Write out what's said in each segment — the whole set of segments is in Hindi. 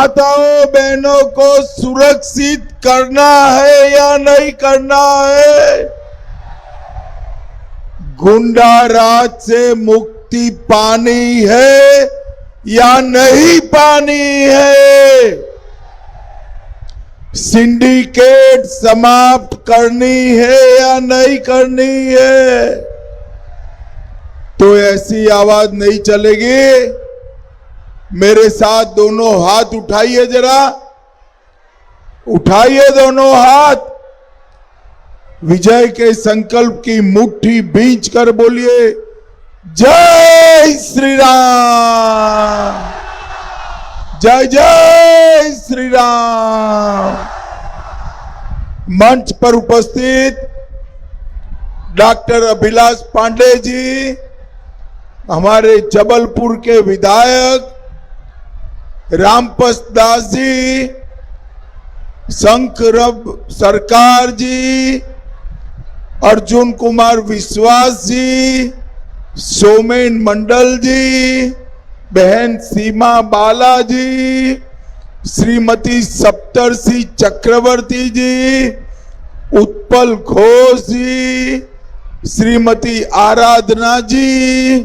माताओं बहनों को सुरक्षित करना है या नहीं करना है? गुंडा राज से मुक्ति पानी है या नहीं पानी है? सिंडिकेट समाप्त करनी है या नहीं करनी है? तो ऐसी आवाज नहीं चलेगी। मेरे साथ दोनों हाथ उठाइए, जरा उठाइए दोनों हाथ। विजय के संकल्प की मुट्ठी बींच कर बोलिए, जय श्री राम, जय जय श्री राम। मंच पर उपस्थित डॉक्टर अभिलाष पांडे जी, हमारे जबलपुर के विधायक रामपत दास जी, शंकरब सरकार जी, अर्जुन कुमार विश्वास जी, सोमेन मंडल जी, बहन सीमा बाला जी, श्रीमती सप्तर्षि चक्रवर्ती जी, उत्पल घोष जी, श्रीमती आराधना जी,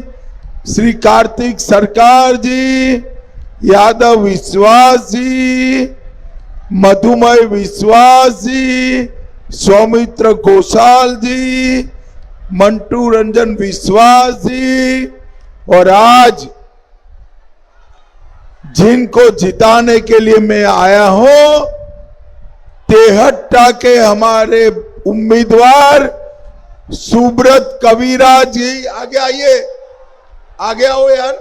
श्री कार्तिक सरकार जी, यादव विश्वास जी, मधुमय विश्वास जी, सौमित्र घोषाल जी, मंटू रंजन विश्वास जी, और आज जिनको जिताने के लिए मैं आया हूं, तेहट्टा के हमारे उम्मीदवार सुब्रत कविराज जी। आगे आइए, आगे आओ यार,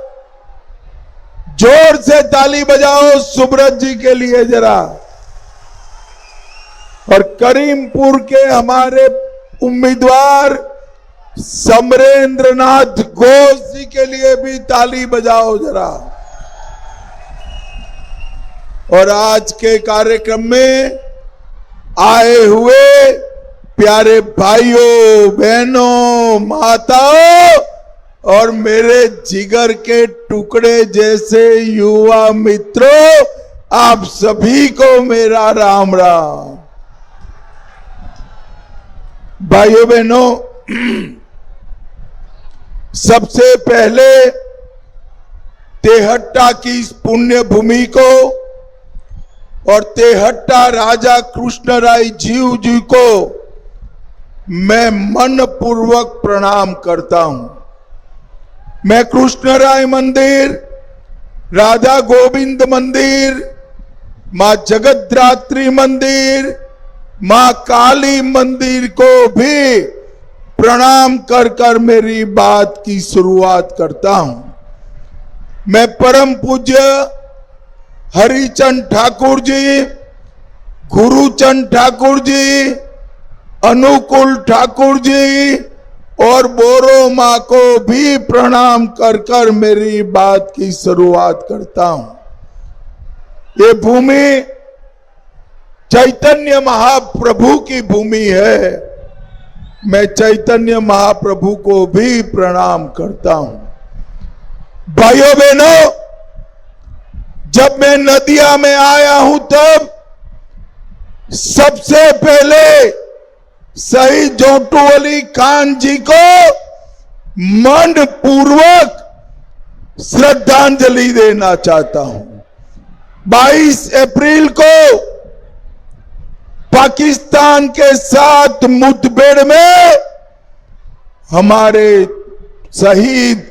जोर से ताली बजाओ सुब्रत जी के लिए जरा। और करीमपुर के हमारे उम्मीदवार समरेंद्र नाथ घोष जी के लिए भी ताली बजाओ जरा। और आज के कार्यक्रम में आए हुए प्यारे भाइयों बहनों माताओं और मेरे जिगर के टुकड़े जैसे युवा मित्रों, आप सभी को मेरा राम राम। भाइयों बहनों, सबसे पहले तेहट्टा की इस पुण्य भूमि को और तेहट्टा राजा कृष्णराय जीव जी को मैं मन पूर्वक प्रणाम करता हूं। मैं कृष्णराय मंदिर, राधा गोविंद मंदिर, मां जगद्धात्री मंदिर, मां काली मंदिर को भी प्रणाम कर कर मेरी बात की शुरुआत करता हूं। मैं परम पूज्य हरिचंद ठाकुर जी, गुरुचंद ठाकुर जी, अनुकूल ठाकुर जी और बोरो मां को भी प्रणाम कर कर मेरी बात की शुरुआत करता हूं। ये भूमि चैतन्य महाप्रभु की भूमि है। मैं चैतन्य महाप्रभु को भी प्रणाम करता हूं। भाइयों बहनों, जब मैं नदिया में आया हूं तब सबसे पहले शहीद जोटू अली खान जी को मन पूर्वक श्रद्धांजलि देना चाहता हूं। 22 अप्रैल को पाकिस्तान के साथ मुठभेड़ में हमारे शहीद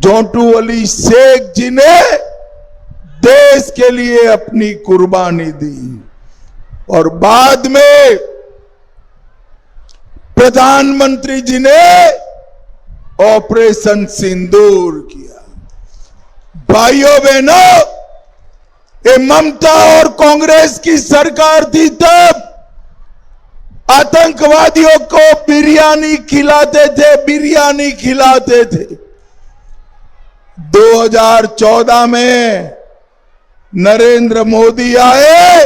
जोटू अली शेख जी ने देश के लिए अपनी कुर्बानी दी और बाद में प्रधानमंत्री जी ने ऑपरेशन सिंदूर किया। भाइयों बहनों, ये ममता और कांग्रेस की सरकार थी तब आतंकवादियों को बिरयानी खिलाते थे। 2014 में नरेंद्र मोदी आए,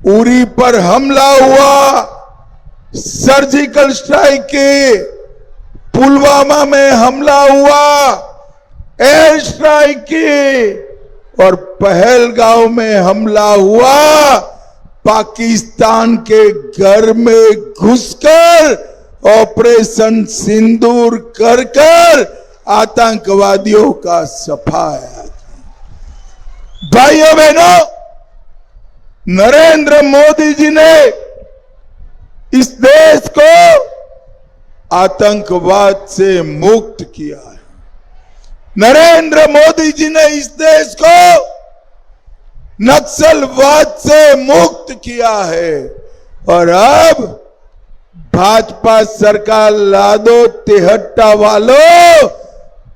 उरी पर हमला हुआ, सर्जिकल स्ट्राइक की, पुलवामा में हमला हुआ, एयर स्ट्राइक की और पहलगांव में हमला हुआ, पाकिस्तान के घर में घुसकर ऑपरेशन सिंदूर कर आतंकवादियों का सफाया। भाइयों बहनों, नरेंद्र मोदी जी ने इस देश को आतंकवाद से मुक्त किया है। नरेंद्र मोदी जी ने इस देश को नक्सलवाद से मुक्त किया है। और अब भाजपा सरकार ला दो, तिहट्टा वालों,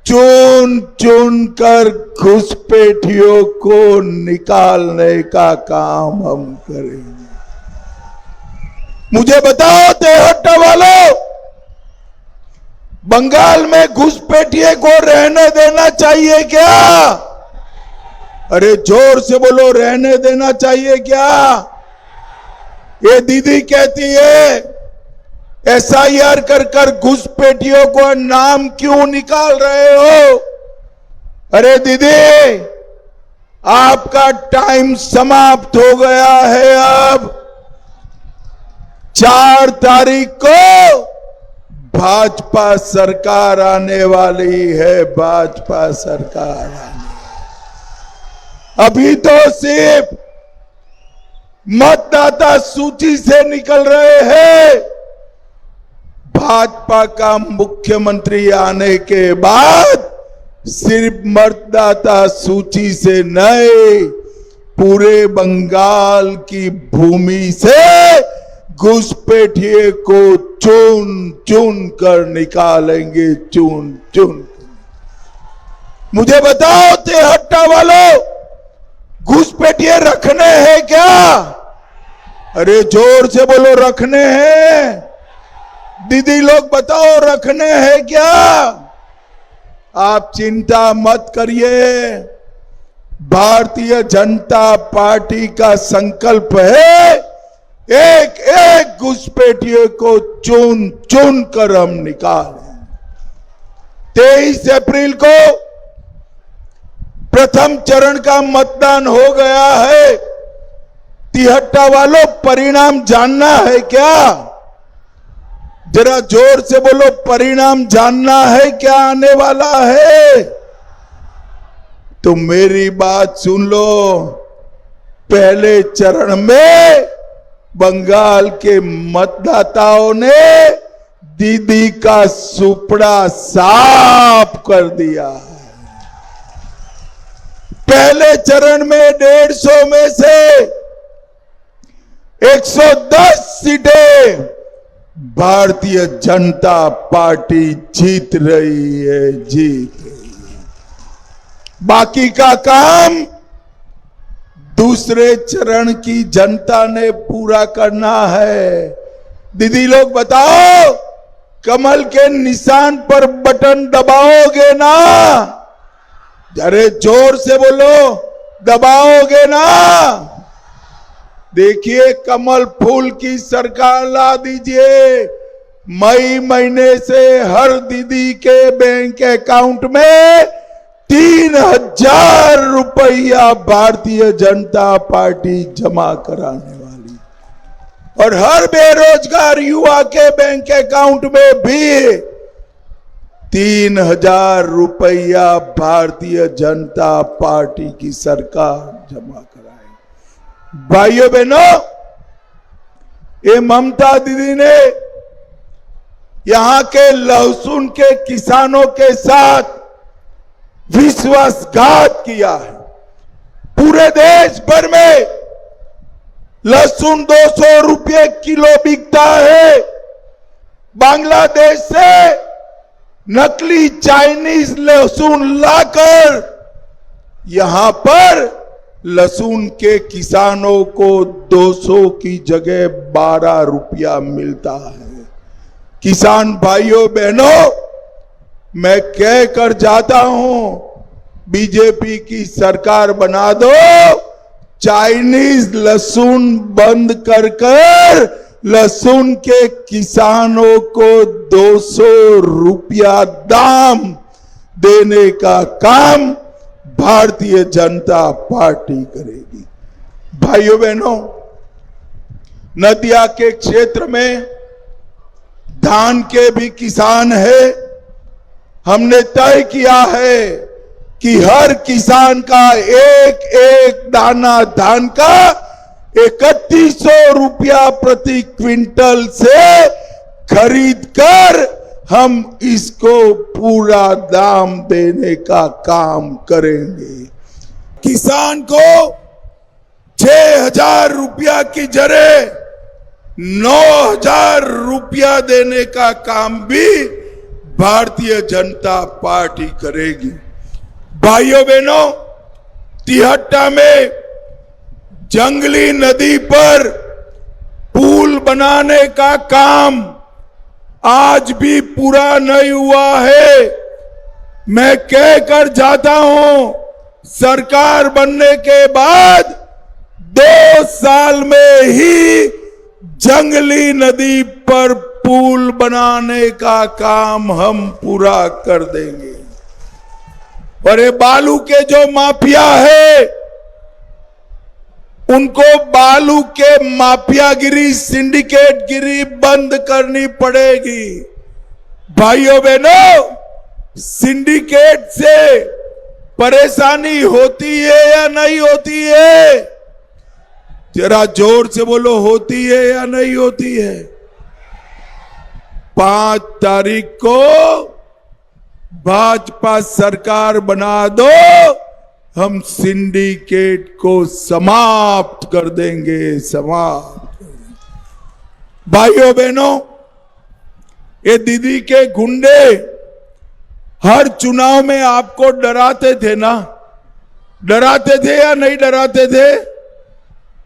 चुन चुन कर घुसपैठियों को निकालने का काम हम करेंगे। मुझे बताओ तिहट्टा वालों, बंगाल में घुसपैठिए को रहने देना चाहिए क्या? अरे जोर से बोलो, रहने देना चाहिए क्या? ये दीदी कहती है SIR कर घुसपैठियों को नाम क्यों निकाल रहे हो? अरे दीदी, आपका टाइम समाप्त हो गया है। अब 4 तारीख को भाजपा सरकार आने वाली है। भाजपा सरकार आने, अभी तो सिर्फ मतदाता सूची से निकल रहे हैं। भाजपा का मुख्यमंत्री आने के बाद सिर्फ मतदाता सूची से नहीं, पूरे बंगाल की भूमि से घुसपैठिए को चुन चुन कर निकालेंगे, चुन चुन। मुझे बताओ तिहट्टा वालों, घुसपैठिए रखने हैं क्या? अरे जोर से बोलो, रखने हैं। दीदी लोग बताओ, रखने हैं क्या? आप चिंता मत करिए। भारतीय जनता पार्टी का संकल्प है एक एक घुसपैठिए को चुन चुन कर हम निकालें। 23 अप्रैल को प्रथम चरण का मतदान हो गया है। तिहट्टा वालों, परिणाम जानना है क्या? जरा जोर से बोलो, परिणाम जानना है क्या आने वाला है? तो मेरी बात सुन लो। पहले चरण में बंगाल के मतदाताओं ने दीदी का सुपड़ा साफ कर दिया। पहले चरण में 150 में से 110 सीटें भारतीय जनता पार्टी जीत रही है, जीत रही है। बाकी का काम दूसरे चरण की जनता ने पूरा करना है। दीदी लोग बताओ, कमल के निशान पर बटन दबाओगे ना? अरे जोर से बोलो, दबाओगे ना? देखिए, कमल फूल की सरकार ला दीजिए। मई महीने से हर दीदी के बैंक अकाउंट में 3000 रुपया भारतीय जनता पार्टी जमा कराने वाली, और हर बेरोजगार युवा के बैंक अकाउंट में भी 3000 रुपया भारतीय जनता पार्टी की सरकार जमा कराएगी। भाइयों बहनों, ये ममता दीदी ने यहां के लहसुन के किसानों के साथ विश्वासघात किया है। पूरे देश भर में लहसुन 200 रुपये किलो बिकता है। बांग्लादेश से नकली चाइनीज लहसुन लाकर यहां पर लहसुन के किसानों को 200 की जगह 12 रुपया मिलता है। किसान भाइयों बहनों, मैं कह कर जाता हूं, बीजेपी की सरकार बना दो, चाइनीज लहसुन बंद कर कर लहसुन के किसानों को 200 रुपया दाम देने का काम भारतीय जनता पार्टी करेगी। भाइयों बहनों, नदिया के क्षेत्र में धान के भी किसान है। हमने तय किया है कि हर किसान का एक एक दाना धान का 3100 रुपया प्रति क्विंटल से खरीद कर हम इसको पूरा दाम देने का काम करेंगे। किसान को 6000 रुपया की जगह 9000 रुपया देने का काम भी भारतीय जनता पार्टी करेगी। भाइयों बहनों, तिहट्टा में जंगली नदी पर पुल बनाने का काम आज भी पूरा नहीं हुआ है। मैं कहकर जाता हूं, सरकार बनने के बाद 2 साल में ही जंगली नदी पर पुल बनाने का काम हम पूरा कर देंगे। और ये बालू के जो माफिया है, उनको बालू के माफियागिरी, सिंडिकेटगिरी बंद करनी पड़ेगी। भाइयों बहनों, सिंडिकेट से परेशानी होती है या नहीं होती है? जरा जोर से बोलो, होती है या नहीं होती है? 5 तारीख को भाजपा सरकार बना दो, हम सिंडिकेट को समाप्त कर देंगे, समाप्त कर देंगे। भाइयों बहनों, ये दीदी के गुंडे हर चुनाव में आपको डराते थे ना? डराते थे या नहीं डराते थे?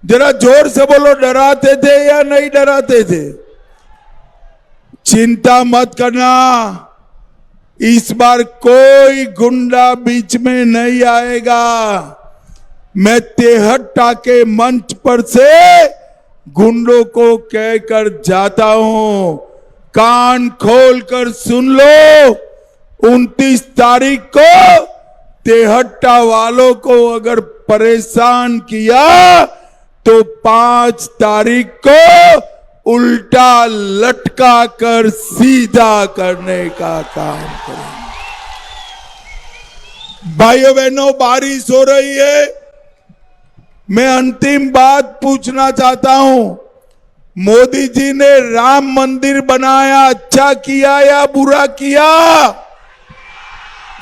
जरा जोर से बोलो, डराते थे या नहीं डराते थे? चिंता मत करना, इस बार कोई गुंडा बीच में नहीं आएगा। मैं तिहट्टा के मंच पर से गुंडों को कहकर जाता हूं, कान खोलकर सुन लो, 29 तारीख को तिहट्टा वालों को अगर परेशान किया तो 5 तारीख को उल्टा लटका कर सीधा करने का काम करेंगे। भाइयों बहनों, बारिश हो रही है। मैं अंतिम बात पूछना चाहता हूं, मोदी जी ने राम मंदिर बनाया, अच्छा किया या बुरा किया?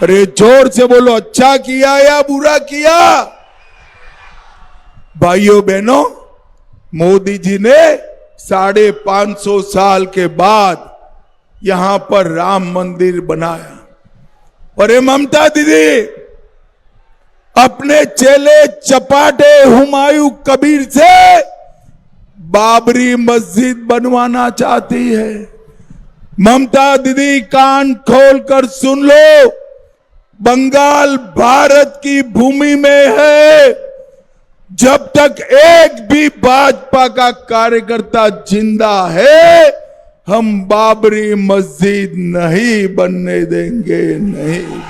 अरे जोर से बोलो, अच्छा किया या बुरा किया? भाइयों बहनों, मोदी जी ने 550 साल के बाद यहां पर राम मंदिर बनाया। और ये ममता दीदी अपने चेले चपाटे हुमायूं कबीर से बाबरी मस्जिद बनवाना चाहती है। ममता दीदी, कान खोलकर सुन लो, बंगाल भारत की भूमि में है। जब तक एक भी भाजपा का कार्यकर्ता जिंदा है, हम बाबरी मस्जिद नहीं बनने देंगे, नहीं।